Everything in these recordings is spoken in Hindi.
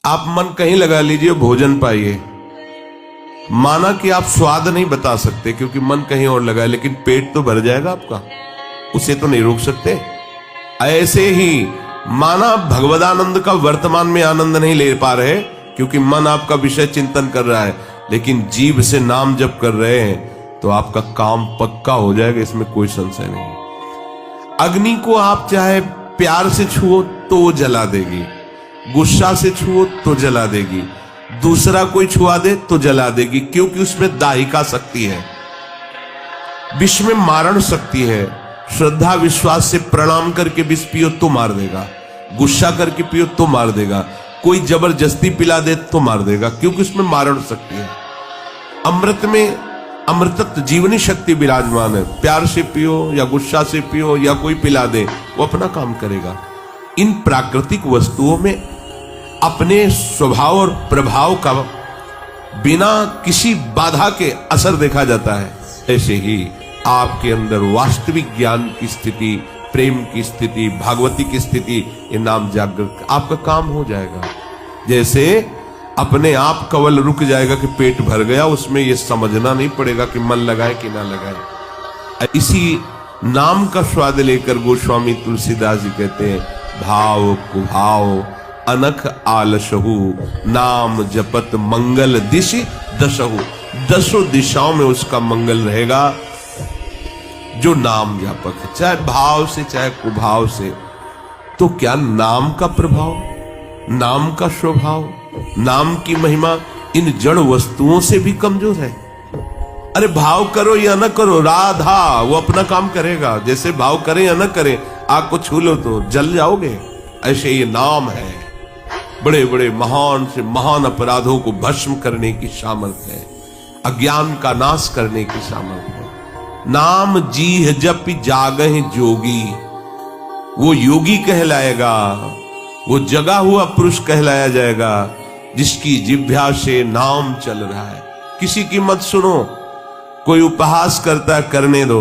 आप मन कहीं लगा लीजिए, भोजन पाइए, माना कि आप स्वाद नहीं बता सकते क्योंकि मन कहीं और लगा है, लेकिन पेट तो भर जाएगा आपका, उसे तो नहीं रोक सकते। ऐसे ही माना भगवदानंद का वर्तमान में आनंद नहीं ले पा रहे क्योंकि मन आपका विषय चिंतन कर रहा है, लेकिन जीभ से नाम जप कर रहे हैं तो आपका काम पक्का हो जाएगा, इसमें कोई संशय नहीं। अग्नि को आप चाहे प्यार से छुओ तो वो जला देगी, गुस्सा से छुओ तो जला देगी, दूसरा कोई छुआ दे तो जला देगी, क्योंकि उसमें दाहिका शक्ति है, विष में मारण शक्ति है। श्रद्धा विश्वास से प्रणाम करके विष पियो तो मार देगा, गुस्सा करके पियो तो मार देगा, कोई जबरदस्ती पिला दे तो मार देगा, क्योंकि उसमें मारण शक्ति है। अमृत में अमृतत्व जीवनी शक्ति विराजमान है, प्यार से पियो या गुस्सा से पियो या कोई पिला दे वो अपना काम करेगा। इन प्राकृतिक वस्तुओं में अपने स्वभाव और प्रभाव का बिना किसी बाधा के असर देखा जाता है। ऐसे ही आपके अंदर वास्तविक ज्ञान की स्थिति, प्रेम की स्थिति, भागवती की स्थिति, ये नाम जागृत आपका काम हो जाएगा। जैसे अपने आप कवल रुक जाएगा कि पेट भर गया, उसमें ये समझना नहीं पड़ेगा कि मन लगाए कि ना लगाए। इसी नाम का स्वाद लेकर गोस्वामी तुलसीदास जी कहते हैं, भाव कुभाव अनख आलसहु, नाम जपत मंगल दिशि दशहु। दसों दिशाओं में उसका मंगल रहेगा जो नाम व्यापक है, चाहे भाव से चाहे कुभाव से। तो क्या नाम का प्रभाव, नाम का स्वभाव, नाम की महिमा इन जड़ वस्तुओं से भी कमजोर है? अरे भाव करो या न करो, राधा वो अपना काम करेगा। जैसे भाव करे या न करे, आग को छू लो तो जल जाओगे, ऐसे ये नाम है। बड़े बड़े महान से महान अपराधों को भस्म करने की सामर्थ्य है, अज्ञान का नाश करने की सामर्थ्य है। नाम जीह जप जागहि जोगी, वो योगी कहलाएगा, वो जगा हुआ पुरुष कहलाया जाएगा जिसकी जिह्वा से नाम चल रहा है। किसी की मत सुनो, कोई उपहास करता है करने दो,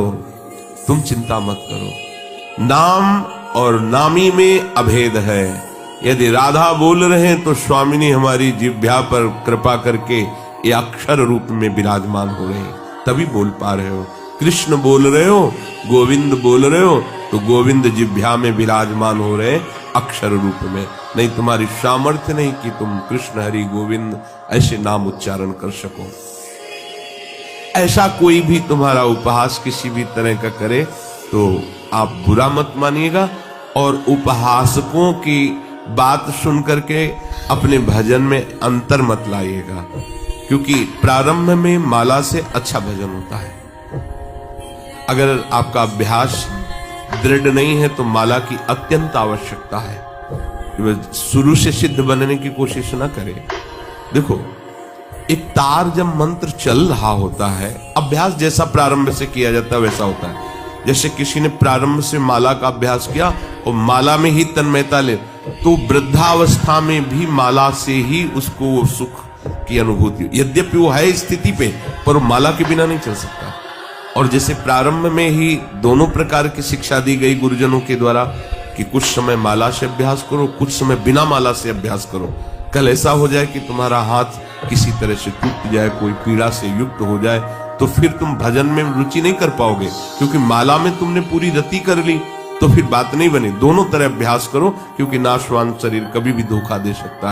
तुम चिंता मत करो। नाम और नामी में अभेद है। यदि राधा बोल रहे हैं तो स्वामिनी हमारी जिह्वा पर कृपा करके ये अक्षर रूप में विराजमान हो रहे हैं, तभी बोल पा रहे हो। कृष्ण बोल रहे हो, गोविंद बोल रहे हो, तो गोविंद जिह्वा में विराजमान हो रहे अक्षर रूप में। नहीं तुम्हारी सामर्थ्य नहीं कि तुम कृष्ण हरि गोविंद ऐसे नाम उच्चारण कर सको। ऐसा कोई भी तुम्हारा उपहास किसी भी तरह का करे तो आप बुरा मत मानिएगा, और उपहासकों की बात सुन करके अपने भजन में अंतर मत लाइएगा, क्योंकि प्रारंभ में माला से अच्छा भजन होता है। अगर आपका अभ्यास दृढ़ नहीं है तो माला की अत्यंत आवश्यकता है। शुरू से सिद्ध बनने की कोशिश ना करें। देखो, एक तार जब मंत्र चल रहा होता है, अभ्यास जैसा प्रारंभ से किया जाता है वैसा होता है। जैसे किसी ने प्रारंभ से माला का अभ्यास किया और माला में ही तन्मयता ले, तो वृद्धावस्था में भी माला से ही उसको वो सुख की अनुभूति, यद्यपि वो है स्थिति पे, पर माला के बिना नहीं चल सकता। और जैसे प्रारंभ में ही दोनों प्रकार की शिक्षा दी गई गुरुजनों के द्वारा कि कुछ समय माला से अभ्यास करो, कुछ समय बिना माला से अभ्यास करो। कल ऐसा हो जाए कि तुम्हारा हाथ किसी तरह से टूट जाए, कोई पीड़ा से युक्त हो जाए, तो फिर तुम भजन में रुचि नहीं कर पाओगे, क्योंकि माला में तुमने पूरी रति कर ली, तो फिर बात नहीं बनी। दोनों तरह अभ्यास करो, क्योंकि नाशवान शरीर कभी भी धोखा दे सकता है।